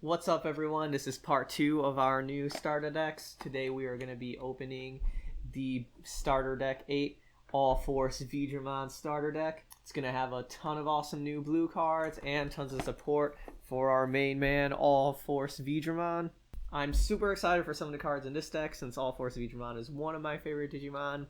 What's up, everyone? This is part 2 of our new starter decks. Today we are going to be opening the starter deck 8 UlforceVeedramon starter deck. It's going to have a ton of awesome new blue cards and tons of support for our main man, UlforceVeedramon. I'm super excited for some of the cards in this deck since UlforceVeedramon is one of my favorite Digimon.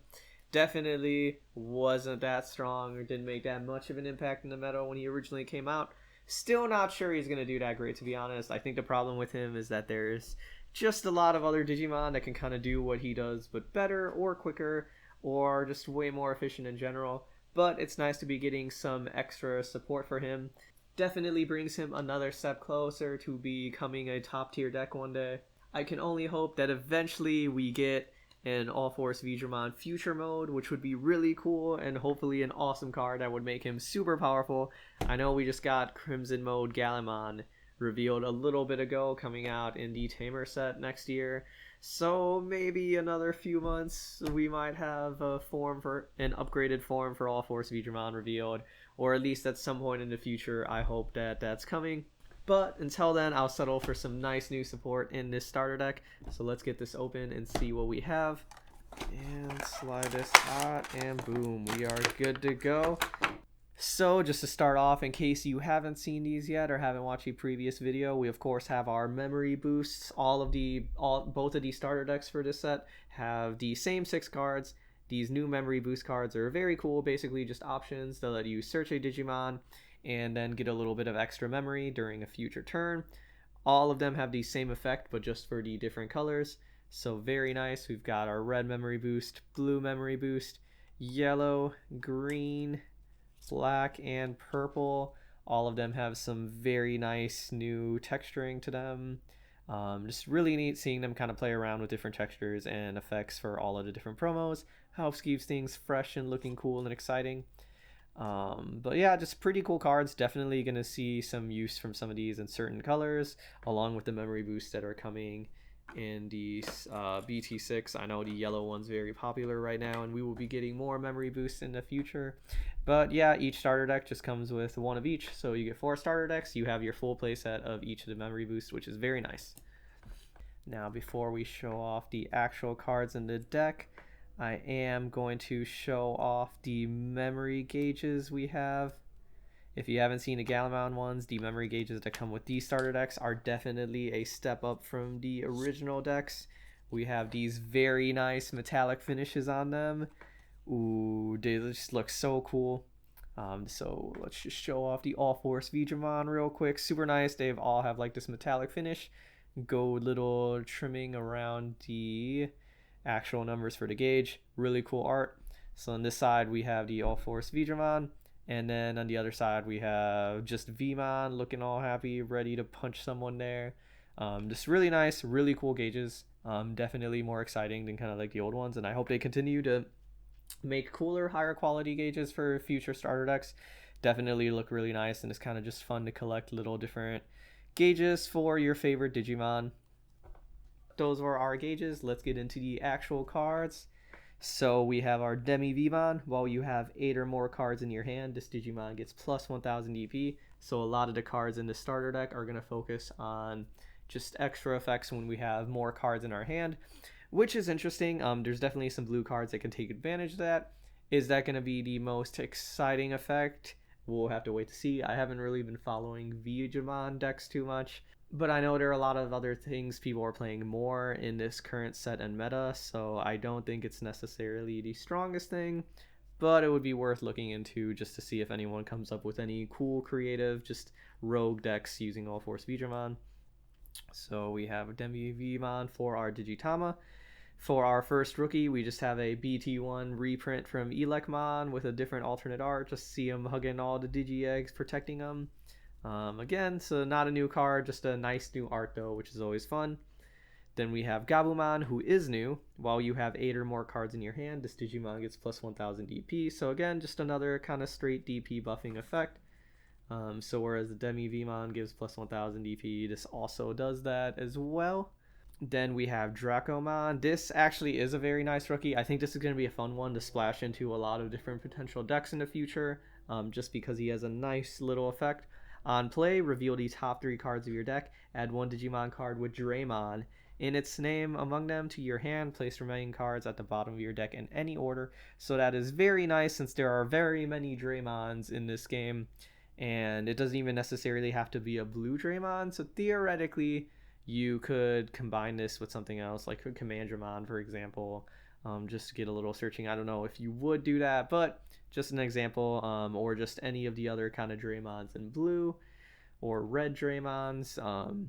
Definitely wasn't that strong or didn't make that much of an impact in the meta when he originally came out. Still not sure he's going to do that great, to be honest. I think the problem with him is that there's just a lot of other Digimon that can kind of do what he does, but better or quicker or just way more efficient in general. But it's nice to be getting some extra support for him. Definitely brings him another step closer to becoming a top tier deck one day. I can only hope that eventually we get an UlforceVeedramon future mode, which would be really cool and hopefully an awesome card that would make him super powerful. I know we just got Crimson mode Gallimon revealed a little bit ago, coming out in the Tamer set next year, so maybe another few months we might have an upgraded form for UlforceVeedramon revealed, or at least at some point in the future. I hope that that's coming. But until then, I'll settle for some nice new support in this starter deck. So let's get this open and see what we have. And slide this out, and boom, we are good to go. So just to start off, in case you haven't seen these yet or haven't watched a previous video, we of course have our memory boosts. Both of these starter decks for this set have the same 6 cards. These new memory boost cards are very cool, basically just options that let you search a Digimon and then get a little bit of extra memory during a future turn. All of them have the same effect, but just for the different colors. So very nice. We've got our red memory boost, blue memory boost, yellow, green, black, and purple. All of them have some very nice new texturing to them. Just really neat seeing them kind of play around with different textures and effects for all of the different promos. Helps keep things fresh and looking cool and exciting. But yeah, just pretty cool cards. Definitely gonna see some use from some of these in certain colors, along with the memory boosts that are coming in the BT6. I know the yellow one's very popular right now, and we will be getting more memory boosts in the future. But yeah, each starter deck just comes with one of each, so you get 4 starter decks. You have your full playset of each of the memory boosts, which is very nice. Now, before we show off the actual cards in the deck, I am going to show off the memory gauges we have. If you haven't seen the Gallimon ones, the memory gauges that come with these starter decks are definitely a step up from the original decks. We have these very nice metallic finishes on them. Ooh, they just look so cool. So let's just show off the UlforceVeedramon real quick. Super nice. They all have like this metallic finish. Gold little trimming around the actual numbers for the gauge. Really cool art. So on this side we have the UlforceVeedramon, and then on the other side we have just Vmon looking all happy, ready to punch someone there. Just really nice, really cool gauges. Definitely more exciting than kind of like the old ones, and I hope they continue to make cooler, higher quality gauges for future starter decks. Definitely look really nice, and it's kind of just fun to collect little different gauges for your favorite Digimon. Those were our gauges. Let's get into the actual cards. So we have our Vmon. While you have 8 or more cards in your hand, this Digimon gets plus 1000 DP. So a lot of the cards in the starter deck are going to focus on just extra effects when we have more cards in our hand, which is interesting. There's definitely some blue cards that can take advantage of that. Is that going to be the most exciting effect? We'll have to wait to see. I haven't really been following Digimon decks too much, but I know there are a lot of other things people are playing more in this current set and meta, so I don't think it's necessarily the strongest thing, but it would be worth looking into just to see if anyone comes up with any cool, creative, just rogue decks using UlforceVeedramon. So we have Vmon for our Digitama. For our first rookie, we just have a BT1 reprint from Elecmon with a different alternate art, just see him hugging all the Digi-Eggs, protecting them. Again, so not a new card, just a nice new art though, which is always fun. Then we have Gabumon, who is new. While you have 8 or more cards in your hand, this Digimon gets plus 1000 DP. So again, just another kind of straight DP buffing effect. So whereas the Vmon gives plus 1000 DP, this also does that as well. Then we have Dracomon. This actually is a very nice rookie. I think this is going to be a fun one to splash into a lot of different potential decks in the future, just because he has a nice little effect. On play, reveal the top 3 cards of your deck. Add 1 Digimon card with Draymon in its name among them to your hand. Place remaining cards at the bottom of your deck in any order. So that is very nice since there are very many Draymons in this game. And it doesn't even necessarily have to be a blue Draymon. So theoretically, you could combine this with something else, like Commandramon, for example, just to get a little searching. I don't know if you would do that, but just an example, or just any of the other kind of Draymons in blue or red Draymons.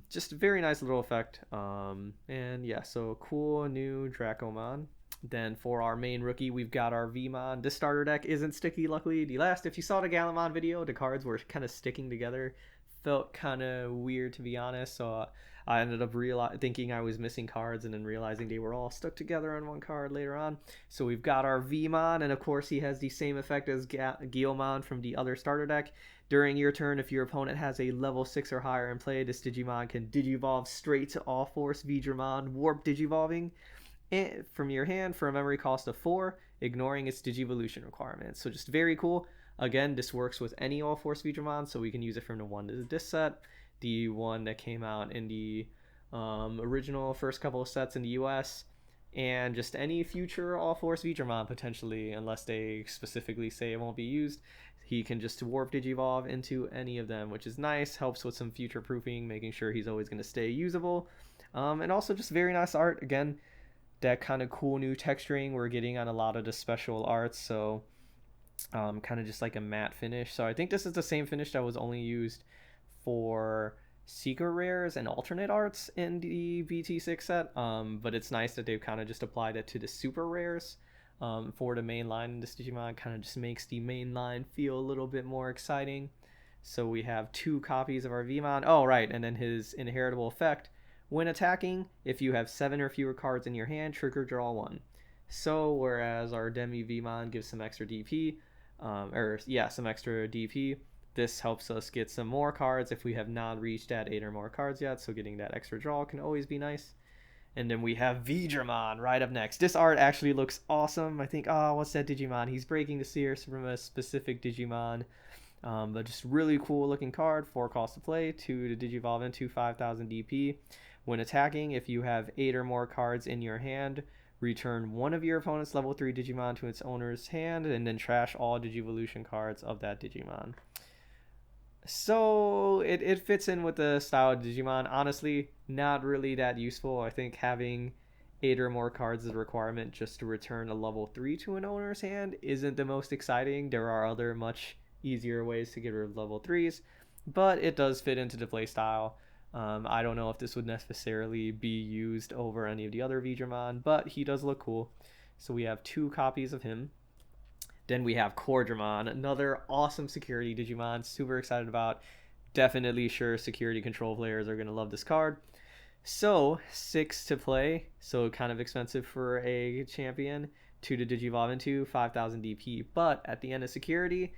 Just a very nice little effect. And yeah, so cool new Dracomon. Then for our main rookie, we've got our Vmon. This starter deck isn't sticky, luckily. If you saw the Galamon video, the cards were kind of sticking together. Felt kind of weird, to be honest. So I ended up thinking I was missing cards and then realizing they were all stuck together on one card later on. So we've got our Vmon, and of course he has the same effect as Guilmon from the other starter deck. During your turn, if your opponent has a level 6 or higher in play, this Digimon can Digivolve straight to UlforceVeedramon, Warp Digivolving from your hand for a memory cost of 4, ignoring its Digivolution requirements. So just very cool. Again, this works with any UlforceVeedramon, so we can use it from the one to this set, the one that came out in the original first couple of sets in the US, and just any future UlforceVeedramon potentially, unless they specifically say it won't be used. He can just warp Digivolve into any of them, which is nice, helps with some future proofing, making sure he's always going to stay usable. And also just very nice art. Again, that kind of cool new texturing we're getting on a lot of the special arts, so kind of just like a matte finish. So I think this is the same finish that was only used for secret rares and alternate arts in the BT6 set, but it's nice that they've kind of just applied it to the super rares for the main line in this Digimon. Kind of just makes the main line feel a little bit more exciting. So we have 2 copies of our Vmon. Oh right, and then his inheritable effect: when attacking, if you have 7 or fewer cards in your hand, trigger draw 1. So whereas our Demi Vmon gives some extra DP, some extra DP, this helps us get some more cards if we have not reached that 8 or more cards yet, so getting that extra draw can always be nice. And then we have Veedramon right up next. This art actually looks awesome. I think, what's that Digimon? He's breaking the series from a specific Digimon. But just really cool looking card. 4 cost to play, 2 to Digivolve into, 5,000 DP. When attacking, if you have 8 or more cards in your hand, return one of your opponent's level 3 Digimon to its owner's hand, and then trash all Digivolution cards of that Digimon. So it fits in with the style of Digimon. Honestly, not really that useful. I think having 8 or more cards is a requirement just to return a level 3 to an owner's hand isn't the most exciting. There are other much easier ways to get rid of level 3s, but it does fit into the playstyle. I don't know if this would necessarily be used over any of the other Veedramon, but he does look cool. So we have 2 copies of him. Then we have Cordramon, another awesome security Digimon. Super excited about. Definitely sure security control players are going to love this card. So 6 to play, so kind of expensive for a champion. 2 to Digivolve into, 5,000 DP. But at the end of security,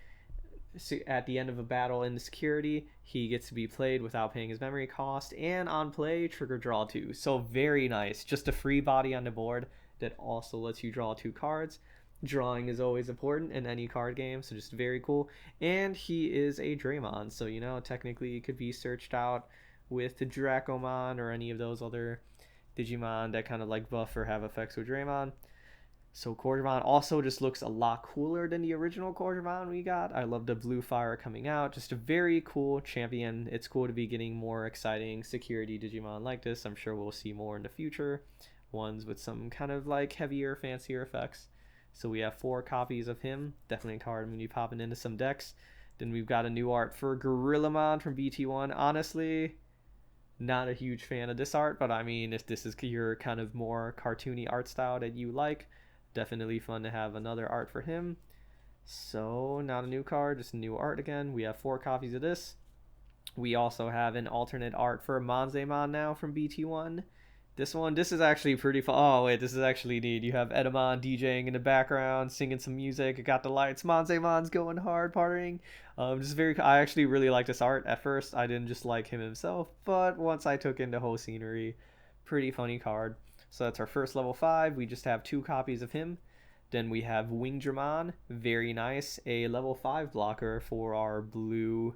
at the end of a battle in the security, he gets to be played without paying his memory cost, and on play, trigger draw 2. So very nice. Just a free body on the board that also lets you draw 2 cards. Drawing is always important in any card game, so just very cool. And he is a Draymon, so technically it could be searched out with the Dracomon or any of those other Digimon that kind of like buff or have effects with Draymon. So Cordramon also just looks a lot cooler than the original Cordramon we got. I love the blue fire coming out. Just a very cool champion. It's cool to be getting more exciting security Digimon like this. I'm sure we'll see more in the future. Ones with some kind of like heavier, fancier effects. So we have 4 copies of him. Definitely a card I'm going to be popping into some decks. Then we've got a new art for Gorillamon from BT1. Honestly, not a huge fan of this art, but I mean, if this is your kind of more cartoony art style that you like, definitely fun to have another art for him. So not a new card, just new art again. We have 4 copies of this. We also have an alternate art for Monzemon now from BT1. This is actually pretty fun. Oh wait, this is actually neat. You have Edamon DJing in the background, singing some music. It got the lights. Monzemon's going hard, partying. I actually really like this art. At first, I didn't just like him himself, but once I took in the whole scenery, pretty funny card. So that's our first level 5. We just have 2 copies of him. Then we have Wingdramon, very nice, a level 5 blocker for our blue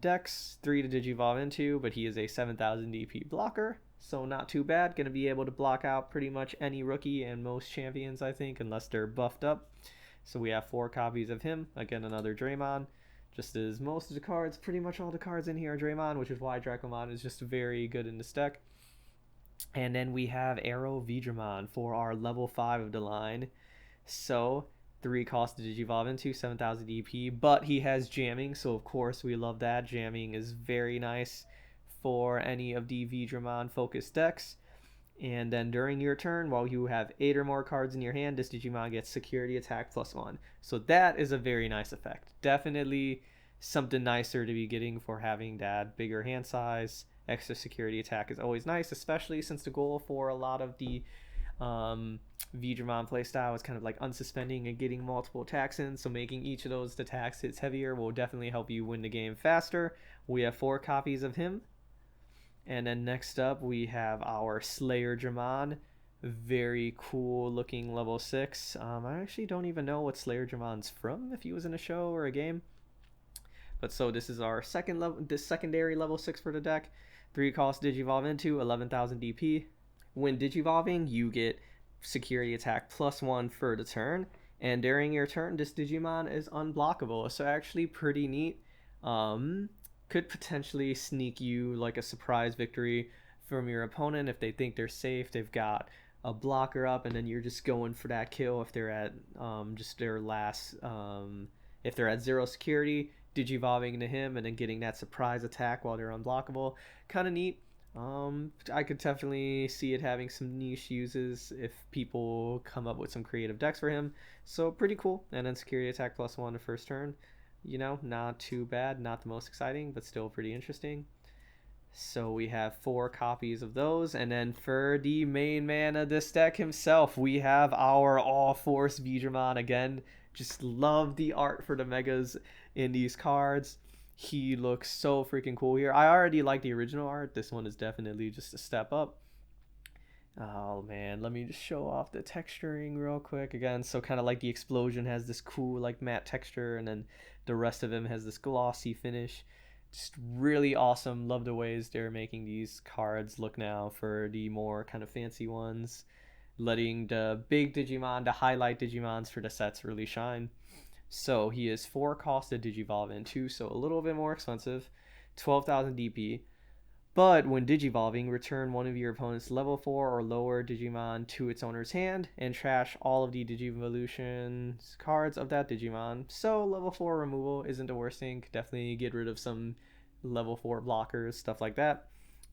Dex, 3 to Digivolve into, but he is a 7000 DP blocker, so not too bad. Going to be able to block out pretty much any rookie and most champions, I think, unless they're buffed up. So we have 4 copies of him. Again, another Draymon. Just as most of the cards, pretty much all the cards in here are Draymon, which is why Dracomon is just very good in this deck. And then we have UlforceVeedramon for our level 5 of the line. So 3 cost to Digivolve into, 7000 DP, but he has jamming, so of course we love that. Jamming is very nice for any of the Veedramon focused decks. And then during your turn, while you have 8 or more cards in your hand, this Digimon gets security attack +1. So that is a very nice effect. Definitely something nicer to be getting for having that bigger hand size. Extra security attack is always nice, especially since the goal for a lot of the Veedramon playstyle is kind of like unsuspending and getting multiple attacks in, so making each of those attacks hits heavier will definitely help you win the game faster. We have 4 copies of him. And then next up we have our SlayerDramon. Very cool looking level 6. I actually don't even know what SlayerDramon's from, if he was in a show or a game. But so this is our secondary level 6 for the deck. 3 cost Digivolve into, 11,000 DP. When Digivolving, you get security attack +1 for the turn, and during your turn this Digimon is unblockable, so actually pretty neat. Could potentially sneak you like a surprise victory from your opponent if they think they're safe, they've got a blocker up, and then you're just going for that kill if they're at just their last if they're at 0 security, Digivolving into him and then getting that surprise attack while they're unblockable. Kind of neat. I could definitely see it having some niche uses if people come up with some creative decks for him. So pretty cool. And then security attack +1 the first turn. You know, not too bad. Not the most exciting, but still pretty interesting. So we have 4 copies of those. And then for the main man of this deck himself, we have our UlforceVeedramon again. Just love the art for the megas in these cards. He looks so freaking cool here. I already like the original art. This one is definitely just a step up. Oh man, let me just show off the texturing real quick again. So kind of like the explosion has this cool like matte texture, and then the rest of him has this glossy finish. Just really awesome. Love the ways they're making these cards look now for the more kind of fancy ones. Letting the big Digimon, the highlight Digimons for the sets really shine. So he is 4 cost to Digivolve into, so a little bit more expensive, 12,000 DP. But when Digivolving, return one of your opponent's level 4 or lower Digimon to its owner's hand and trash all of the Digivolution cards of that Digimon. So level 4 removal isn't the worst thing. Definitely get rid of some level 4 blockers, stuff like that.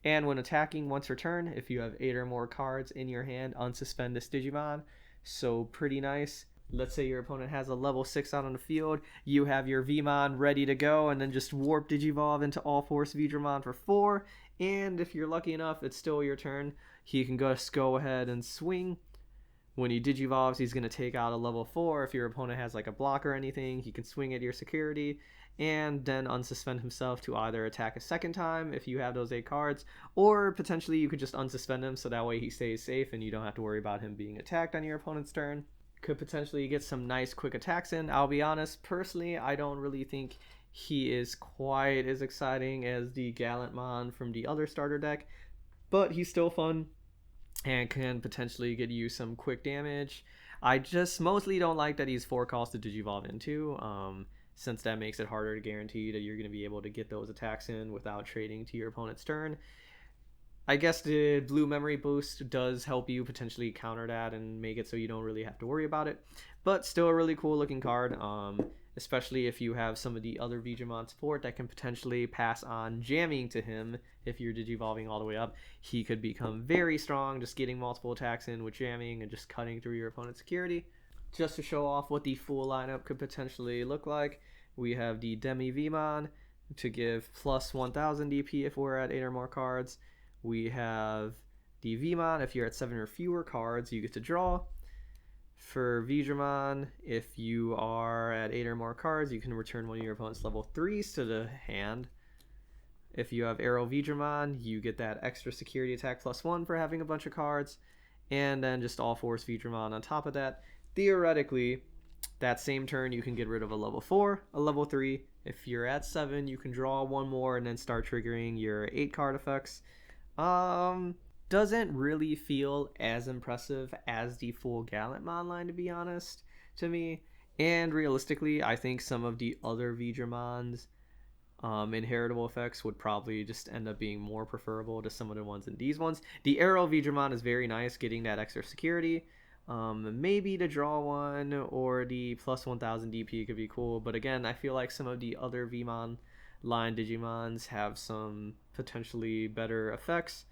And when attacking once per turn, if you have 8 or more cards in your hand, unsuspend this Digimon. So pretty nice. Let's say your opponent has a level 6 out on the field, you have your Vmon ready to go, and then just warp Digivolve into UlforceVeedramon for 4, and if you're lucky enough, it's still your turn. He can just go ahead and swing. When he Digivolves, he's going to take out a level 4. If your opponent has like a block or anything, he can swing at your security, and then unsuspend himself to either attack a second time if you have those 8 cards, or potentially you could just unsuspend him so that way he stays safe and you don't have to worry about him being attacked on your opponent's turn. Could potentially get some nice quick attacks in. I'll be honest, personally, I don't really think he is quite as exciting as the Gallantmon from the other starter deck, but he's still fun and can potentially get you some quick damage. I just mostly don't like that he's 4 cost to Digivolve into, since that makes it harder to guarantee that you're going to be able to get those attacks in without trading to your opponent's turn. I guess the blue memory boost does help you potentially counter that and make it so you don't really have to worry about it. But still a really cool looking card, especially if you have some of the other Veedramon support that can potentially pass on jamming to him. If you're Digivolving all the way up, he could become very strong, just getting multiple attacks in with jamming and just cutting through your opponent's security. Just to show off what the full lineup could potentially look like, we have the Demi Vmon to give plus 1000 DP if we're at 8 or more cards. We have the Vmon, if you're at 7 or fewer cards, you get to draw. For Veedramon, if you are at 8 or more cards, you can return one of your opponent's level 3s to the hand. If you have UlforceVeedramon, you get that extra security attack +1 for having a bunch of cards. And then just UlforceVeedramon on top of that. Theoretically, that same turn you can get rid of a level 4, a level 3, If you're at 7, you can draw one more and then start triggering your 8 card effects. Doesn't really feel as impressive as the full Gallantmon line, to be honest, to me. And realistically, I think some of the other Veedramons inheritable effects would probably just end up being more preferable to some of the ones in these ones. The Arrow Veedramon is very nice, getting that extra security. Maybe to draw one or the plus 1000 DP could be cool, but again, I feel like some of the other Vmon line Digimons have some potentially better effects,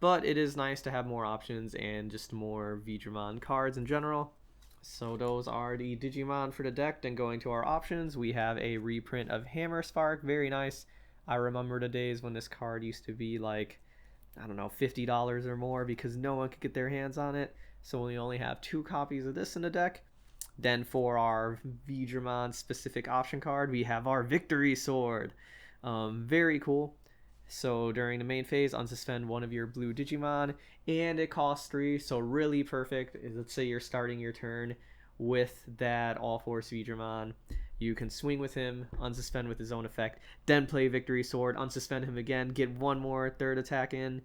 but it is nice to have more options and just more Veedramon cards in general. So those are the Digimon for the deck. Then going to our options, we have a reprint of Hammer Spark, very nice. I remember the days when this card used to be like, I don't know, $50 or more because no one could get their hands on it. So we only have 2 copies of this in the deck. Then for our Veedramon specific option card, we have our Victory Sword. Very cool. So during the main phase, unsuspend one of your blue Digimon, and it costs 3, so really perfect. Let's say you're starting your turn with that UlforceVeedramon. You can swing with him, unsuspend with his own effect, then play Victory Sword, unsuspend him again, get one more third attack in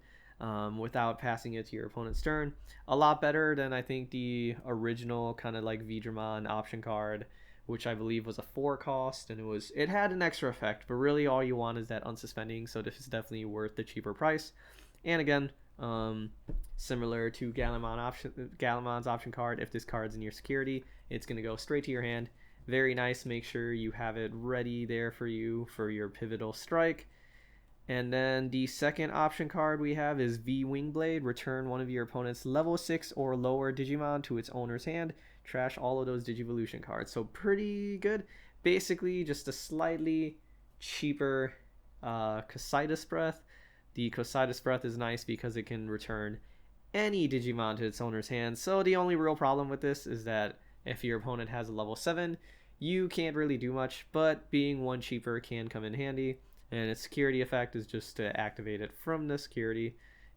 without passing it to your opponent's turn. A lot better than I think the original kind of like Veedramon option card, which I believe was a 4 cost, and it had an extra effect, but really all you want is that unsuspending, so this is definitely worth the cheaper price. And again, similar to Gallantmon's option card, if this card's in your security, it's going to go straight to your hand. Very nice. Make sure you have it ready there for you for your pivotal strike. And then the second option card we have is V Wingblade. Return one of your opponent's level 6 or lower Digimon to its owner's hand. Trash all of those Digivolution cards. So pretty good. Basically just a slightly cheaper Cositus Breath. The Cositus Breath is nice because it can return any Digimon to its owner's hand. So the only real problem with this is that if your opponent has a level 7, you can't really do much, but being 1 cheaper can come in handy. And its security effect is just to activate it from the security.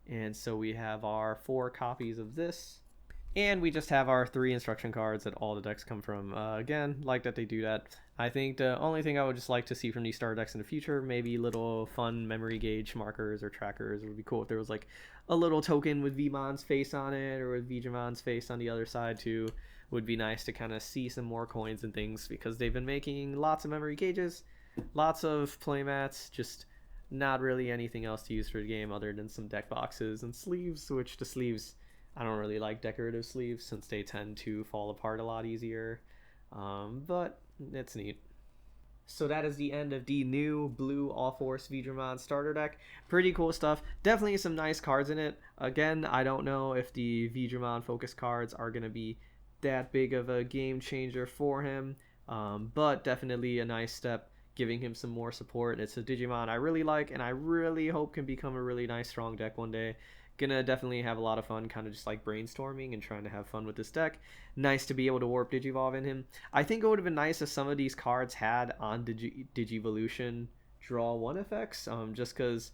And so we have our 4 copies of this. And we just have our 3 instruction cards that all the decks come from. Again, like that they do that. I think the only thing I would just like to see from these starter decks in the future, maybe little fun memory gauge markers or trackers. It would be cool if there was like a little token with Vmon's face on it or with Veedramon's face on the other side too. Would be nice to kind of see some more coins and things because they've been making lots of memory gauges. Lots of playmats, just not really anything else to use for the game other than some deck boxes and sleeves, which the sleeves, I don't really like decorative sleeves since they tend to fall apart a lot easier, but it's neat. So that is the end of the new blue UlforceVeedramon starter deck. Pretty cool stuff. Definitely some nice cards in it. Again, I don't know if the Veedramon focus cards are going to be that big of a game changer for him, but definitely a nice step, giving him some more support. It's a Digimon I really like and I really hope can become a really nice strong deck one day. Gonna definitely have a lot of fun kind of just like brainstorming and trying to have fun with this deck. Nice to be able to warp Digivolve in him. I think it would have been nice if some of these cards had on Digivolution draw 1 effects, just because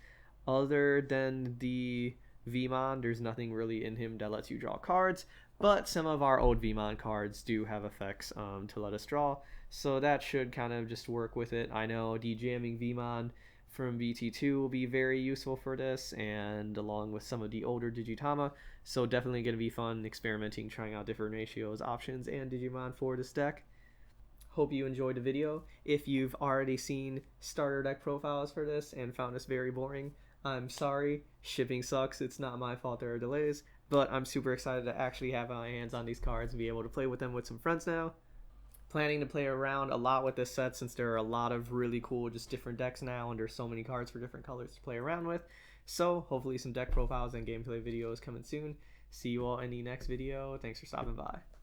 other than the Vmon, there's nothing really in him that lets you draw cards, but some of our old Vmon cards do have effects to let us draw, so that should kind of just work with it. I know de-jamming Vmon from BT2 will be very useful for this, and along with some of the older Digitama, so definitely going to be fun experimenting, trying out different ratios, options, and Digimon for this deck. Hope you enjoyed the video. If you've already seen starter deck profiles for this and found this very boring, I'm sorry. Shipping sucks. It's not my fault there are delays, but I'm super excited to actually have my hands on these cards and be able to play with them with some friends now. Planning to play around a lot with this set since there are a lot of really cool just different decks now and there's so many cards for different colors to play around with. So hopefully some deck profiles and gameplay videos coming soon. See you all in the next video. Thanks for stopping by.